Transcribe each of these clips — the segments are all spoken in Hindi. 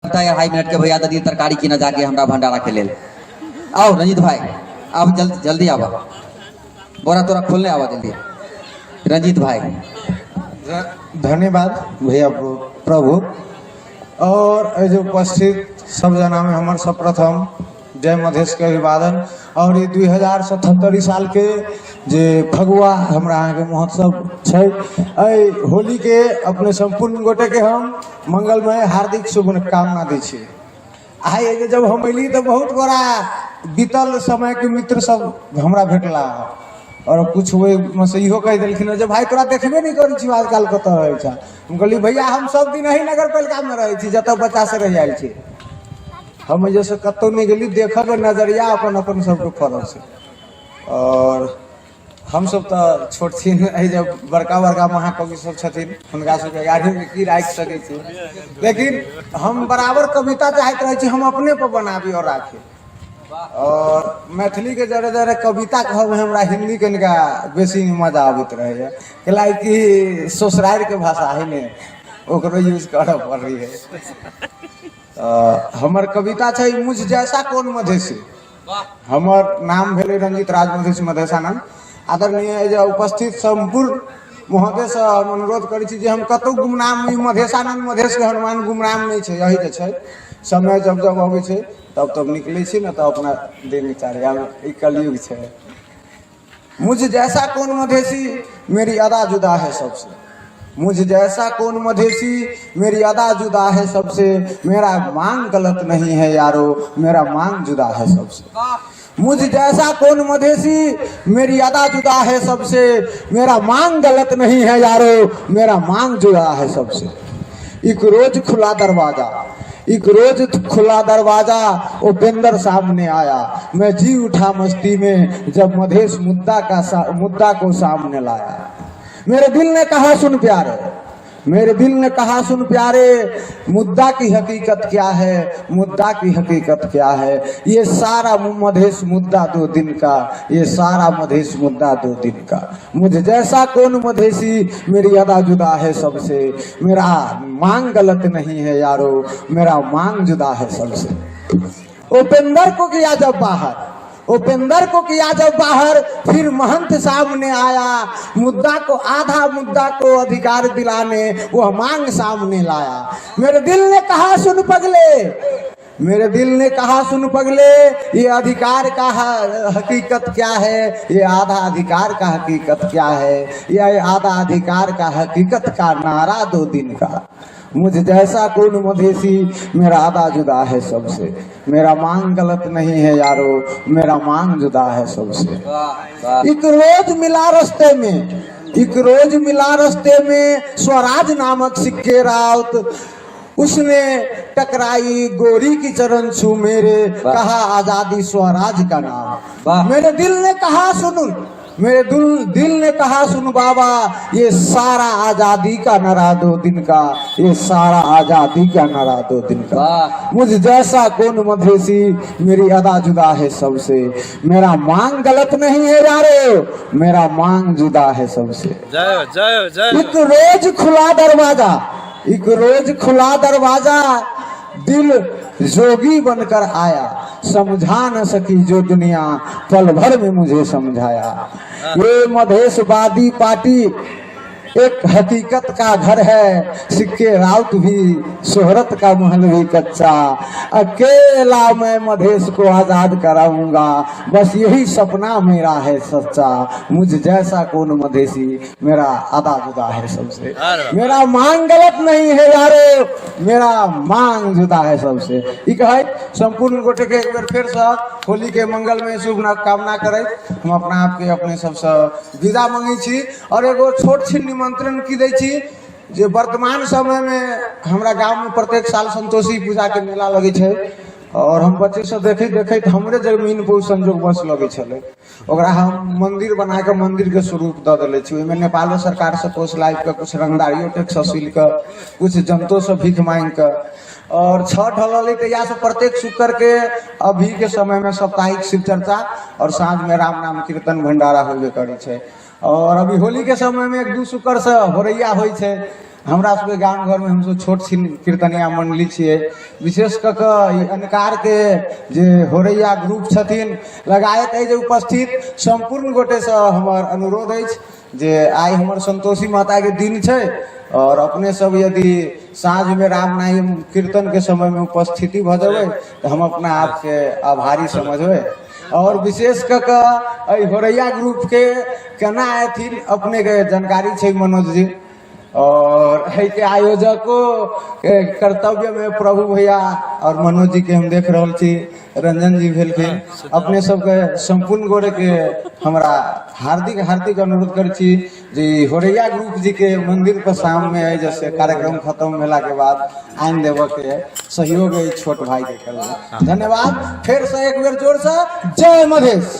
लगता है 2.5 मिनट के भैया दादी तरकारी की न जाके हमरा भंडारा के लेल। आओ रंजीत भाई, आप जल्दी आवा, बोरा तोरा खोलने आवा जल्दी। रंजीत भाई धन्यवाद भैया प्रभु। और जो उपस्थित सब जना में हमारे सर्वप्रथम जय मधेश के अभिवादन। और ये 2077 साल के जे फगुआ हमरा यहाँ के महोत्सव छै, होली के अपने संपूर्ण गोटे के हम मंगलमय हार्दिक शुभकामना दै छी। आइ जब हम अली तो बहुत बड़ा बीतल समय के मित्र सब हमरा भेटला और कुछ में से इहो कह दिलखिन जे भाई तोरा देखबे नहीं करै छी आजकल कतऽ रहै छ। हम कहली भैया हम सब दिन ही नगर पालिका में रहै छी जतऽ बच्चा से रह जाइ छी, हम जैसे कतौ नहीं गेली देखब नजरिया अपन अपन सबके फरक से। और हम सब तो छोट छीन जब बड़का बड़का महाकवि सब छथिन हुनका सबके आगे में की राखि सकै छी, लेकिन हम बराबर कविता चाहत रहे छी हम अपने पर बनाबी और राखी। और मैथिली के जरे जरे कविता कहब हमरा हिंदी के निका बेसी मजा आबैत रहे, कैला कि ससुराल के भाषा है ने ओकरो यूज करऽ पड़ रही है। हमर कविता छै मुझ जैसा कौन मधेसी। हमर नाम भेले रंजीत राज मधेसी मधेशानंद। आदरणीय जे उपस्थित संपूर्ण महोदय से हम अनुरोध करै छी जे हम कतौ गुमनाम नहीं, मधेशानंद मधेश के हनुमान गुमनाम नहीं छै। यही जे छै समय जब जब अबै छै तब तब निकले छी ना, तो अपना दिन विचार कलयुग छै। मुझ जैसा कौन मधेसी मेरी अदा जुदा है सबसे, मुझ जैसा कौन मधेसी मेरी अदा जुदा है सबसे, मेरा मांग गलत नहीं है यारो मेरा मांग जुदा है सबसे। मुझ जैसा कौन मधेसी मेरी अदा जुदा है सबसे, मेरा मांग गलत नहीं है यारो मेरा मांग जुदा है सबसे। एक रोज खुला दरवाजा, एक रोज खुला दरवाजा उपेंद्र सामने आया, मैं जी उठा मस्ती में जब मधेश मुद्दा को सामने लाया। मेरे दिल ने कहा सुन प्यारे, मेरे दिल ने कहा सुन प्यारे, मुद्दा की हकीकत क्या है, मुद्दा की हकीकत क्या है। ये सारा मधेश मुद्दा 2 दिन का, ये सारा मधेश मुद्दा 2 दिन का। मुझे जैसा कौन मधेसी मेरी अदा जुदा है सबसे, मेरा मांग गलत नहीं है यारो मेरा मांग जुदा है सबसे। उपेंद्र को किया जब बाहर, उपेंद्र को किया जब बाहर, फिर महंत सामने आया, मुद्दा को आधा मुद्दा को अधिकार दिलाने वह मांग सामने लाया। मेरे दिल ने कहा सुन पगले, मेरे दिल ने कहा सुन पगले, ये अधिकार का हकीकत क्या है, ये आधा अधिकार का हकीकत क्या है, ये आधा अधिकार का हकीकत का नारा 2 दिन का। मुझ जैसा कौन मधेसी मेरा आधा जुदा है सबसे, मेरा मांग गलत नहीं है यारो मेरा मांग जुदा है सबसे। एक रोज मिला रास्ते में, एक रोज मिला रास्ते में स्वराज नामक सिक्के राउत, उसने टकराई गोरी की चरण छू मेरे, कहा आजादी स्वराज का नाम। मेरे दिल ने कहा सुन, मेरे दिल ने कहा सुन बाबा, ये सारा आजादी का नारा 2 दिन का, ये सारा आजादी का नारा 2 दिन का। मुझ जैसा कौन मधेसी मेरी अदा जुदा है सबसे, मेरा मांग गलत नहीं है यारो मेरा मांग जुदा है सबसे। जय जय जय। एक रोज खुला दरवाजा, एक रोज खुला दरवाजा, दिल जोगी बनकर आया, समझा न सकी जो दुनिया पल भर में मुझे समझाया। ये मधेशवादी पार्टी एक हकीकत का घर है, सिक्के राउत भी शोहरत का महल भी कच्चा, अकेला मैं मधेश को आजाद कराऊंगा, बस यही सपना मेरा है सच्चा। मुझ जैसा कौन मधेसी मेरा आधा जुदा है सबसे, मेरा मांग गलत नहीं है यारो मेरा मांग जुदा है सबसे। एक है संपूर्ण गोटे के एक बार फिर से होली के मंगल में शुभ कामना करे हम अपना आप के अपने सबसे विदा मांगे छी। और एगो छोट छी निमंत्रण की दै छी जे वर्तमान समय में हमरा गांव में प्रत्येक साल संतोषी पूजा के मेला लगे छे, और हम बच्चे से देखैत हमरे जमीन पर संजोग बस लगे छले, ओकरा हम मंदिर बना के मंदिर के स्वरूप द देले छी। ओइमे नेपाल सरकार से कोष लाइव के कुछ रंगदारियों टैक्स वसूल के, कुछ जनतो से भीख मांग के, और छठ हलली तैयार से प्रत्येक शुक्र के अभी के समय में साप्ताहिक शिव चर्चा और साँझ में राम नाम कीर्तन भंडारा होबे करे छे। और अभी होली के समय में 1-2 शुक्र से होरैया होइ छे। हमरा सबके गाँव घर में हम सब छोट सी कीर्तनिया मंडली छियै, विशेष कऽ कऽ अनकार के जे होरैया ग्रुप छथिन लगायत एहि जे उपस्थित संपूर्ण गोटे से हमर अनुरोध अछि जे आइ हमर संतोषी माता के दिन छै और अपने सब यदि साँझ में राम नाम कीर्तन के समय में उपस्थिति भ जेबै तो हम अपना आप के आभारी समझबै। और विशेष कऽ कऽ होरैया ग्रुप के केना एथिन अपने के जानकारी छै मनोज जी, और है के आयोजकों के कर्तव्य में प्रभु भैया और मनोज जी के हम देख रहे छी, रंजन जी भेलखिन, अपने सबके संपूर्ण गोरे के हमरा हार्दिक हार्दिक अनुरोध कर छी जे होरैया ग्रुप जी के मंदिर पर शाम में है जैसे कार्यक्रम खत्म भेला के बाद आइन देव के सहयोग है छोट भाई के कर। धन्यवाद फिर से एक बेर जोर से जय मधेश।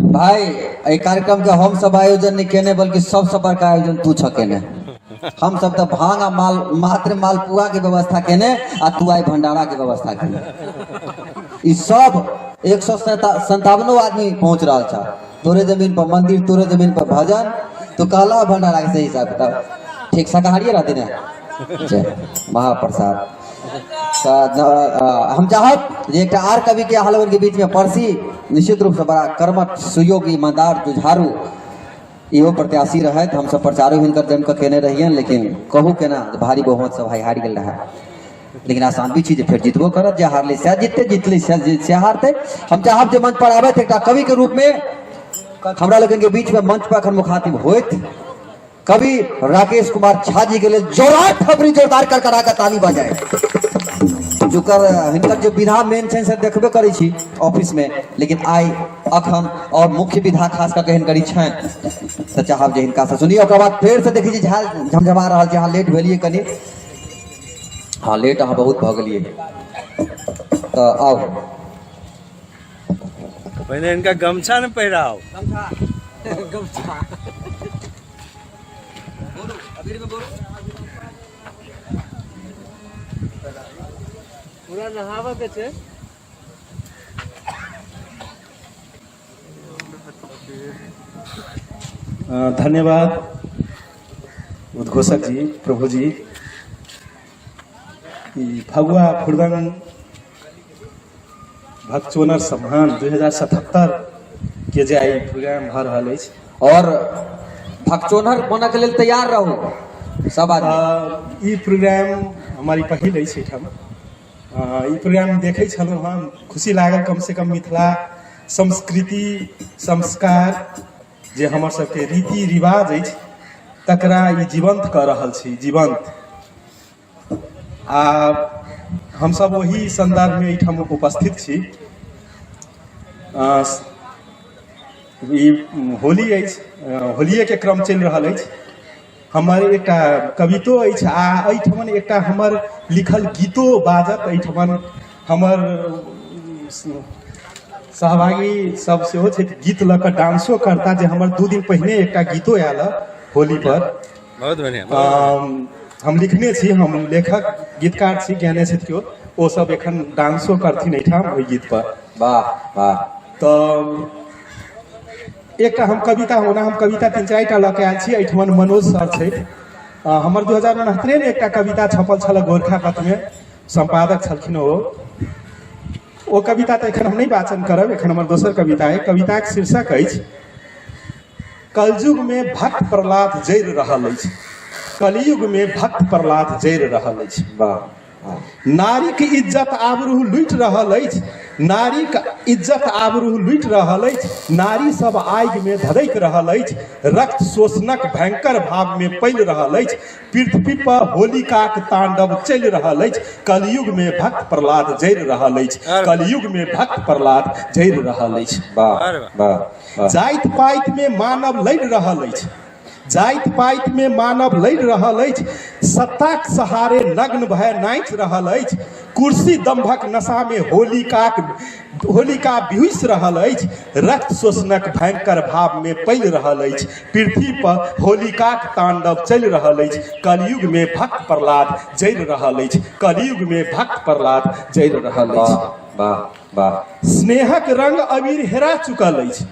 भाई ये कार्यक्रम के हम सब आयोजन नहीं केने बल्कि सबसे बड़का आयोजन तू छ केने। हम सब तो भांग आ माल मात्र मालपुआ के व्यवस्था केने आ तू आई भंडारा के व्यवस्था केने। ई सब 157 आदमी पहुंच रहा था तोरे जमीन पर मंदिर, तोरे जमीन पर भजन, तो कहला भंडारा के सही हिसाब किताब ठीक शाकाहारी रहते ना। महाप्रसाद हम चाहब जे एक आर कवि के हलवन के बीच में परसी निश्चित रूप से बड़ा कर्मठ सुयोगी ईमानदार जुझारू इहो प्रत्याशी रहे। हम सब प्रचारो हिनकर जम के केने रहिए, लेकिन कहू के ना भारी बहुमत से भाई हार गए रहे, लेकिन आसान भी चीज फिर जीतबो करत, जे हारले से जीतते, जीतले से हारते। हम चाहब जे मंच पर आवे थे कवि के रूप में हमरा लोगन के बीच में मंच पर मुखातिब होत कवि राकेश कुमार झा जी के लिए जोरदार खबरी जोरदार कर करा के ताली बजाए। जुकर हिनकर जो विधा मेन छै से देखबे करै छी ऑफिस में, लेकिन आई अखन और मुख्य विधा खास करके हिनकर छै तो चाहब जे हिनका से सुनिए। ओकर बाद फेर से देखी छी झाल झमझमा रहल छै। अहाँ लेट भेलिए कनी, हाँ लेट अहाँ बहुत भ गेलिए, तो आओ पहले इनका गमछा न पहिराओ। गमछा बोलो अभी में बोलो पूरा नहावा के छे। धन्यवाद उद्घोषक जी, प्रभु जी। फगुआ फुरदंग भक्तचोनर सम्मान 2077 के जे आई प्रोग्राम भ रहल अछि और भक्तचोनर बने के लेल तैयार रहू सब आदमी। ई प्रोग्राम हमारी पहिल अछि एठाम। ई प्रोग्राम देखै छलहुँ हम, खुशी लागल। कम से कम मिथिला संस्कृति संस्कार जे हमर सबके रीति रिवाज अछि तकरा ई जीवंत कऽ रहल छी, जीवंत। आ हमसब वही संदर्भ में एठाम उपस्थित छी। ई होली अछि, होलिये के क्रम चलि रहल अछि। हमर एकटा कवितो अछि आ एहिठमन एकटा हमर लिखल गीतो बाजत। एहिठमन हमर सहभागी सब सेहो छै, गीत लऽ कऽ डांसो करता, जे हमर 2 दिन पहिने एकटा गीतो आयल होली पर। बहुत बढ़िया। हम लिखने छी, हम लेखक गीतकार छी, ज्ञाने छथि केओ, ओ सब एखन डांसो करथिन एहिठाम ओहि गीत पर। वाह वाह। तो एकटा हम कविता होना, हम कविता 3-4टा लऽ के आयल छी। एहिठमन मनोज सर छै, हमर 2069 में एकटा कविता छपल छल गोरखापत्र में, संपादक छलखिन ओ कविता तो एखन हम नहीं वाचन करब। एखन हमर दोसर कविता है। कविता के शीर्षक अछि कलयुग में भक्त प्रहलाद जरि रहल अछि। कलयुग में भक्त प्रहलाद जरि रहल अछि। नारी के इज्जत आबरू लुटि रहल अछि, नारी के इज्जत आबरू लुटि रहल अछि। नारी सब आगि में धड़कि रहल अछि, रक्त शोषणक भयंकर भाव में पलि रहल अछि। पृथ्वी पर होलिकाक तांडव चलि रहल अछि। कलयुग में भक्त प्रहलाद जरि रहल अछि। कलयुग में भक्त प्रहलाद जरि रहल अछि। जाति पाति में मानव लड़ि रहल अछि, जाति पाति में मानव लड़ि रहल अछि। सत्ताक सहारे नग्न भय नाचि रहल अछि। कुर्सी दम्भक नशा में होलिका बिहुस रहल अछि। रक्त शोषणक भयंकर भाव में पलि रहल अछि। पृथ्वी पर होलिकाक तांडव चलि रहल अछि। कलयुग में भक्त प्रहलाद जरि रहल अछि। कलयुग में भक्त प्रहलाद जरि रहल अछि। स्नेहक रंग अबीर हेरा चुकल अछि,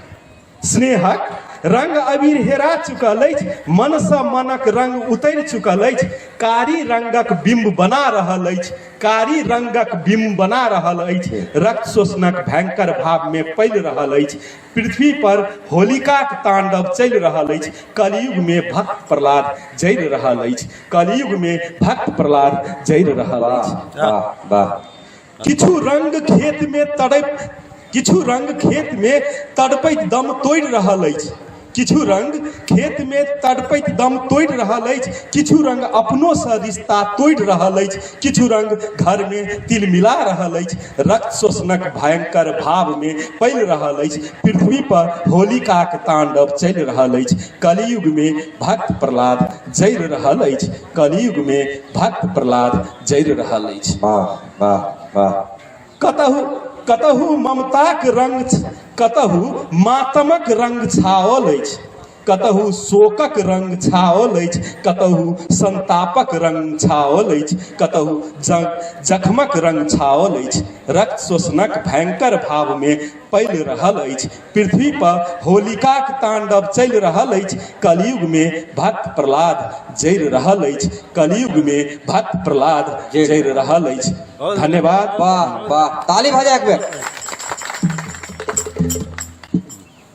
स्नेहक रंग अबीर हेरा चुकल अछि, मन सँ मनक रंग उतरि चुकल अछि, कारी रंगक बिंब बना रहल अछि, कारी रंगक बिंब बना रहल अछि, रक्त शोषणक भयंकर भाव में पलि रहल अछि, पृथ्वी पर होलिकाक तांडव चलि रहल अछि, कलयुग में भक्त प्रहलाद जरि रहल अछि, कलयुग में भक्त प्रहलाद जरि रहल अछि। वाह वाह किछु रंग खेत में तड़पैत दम तोड़ि रहल अछि, किछु रंग खेत में तड़पैत दम तोड़ि रहल अछि, किछु रंग अपनो सँ रिश्ता तोड़ि रहल अछि, किछु रंग घर में तिल मिला रहल अछि, रक्त शोषणक भयंकर भाव में पलि रहल अछि, पृथ्वी पर होलिकाक तांडव चलि रहल अछि, कलयुग में भक्त प्रहलाद जरि रहल अछि, कलयुग में भक्त प्रहलाद जरि रहल अछि। वाह वाह वाह कतहु ममताक रंग, कतहु मातमक रंग छाओल अछि, कतहु शोकक रंग छाओल अछि, कतहु संतापक रंग छाओल अछि, कतहु जखमक रंग छाओल अछि, रक्त शोषणक भयंकर भाव में पलि रहल अछि, पृथ्वी पर होलिकाक तांडव चलि रहल अछि, कलयुग में भक्त प्रहलाद जरि रहल अछि, कलयुग में भक्त प्रहलाद जरि रहल अछि। धन्यवाद। वाह वाह ताली बजा एक बेर।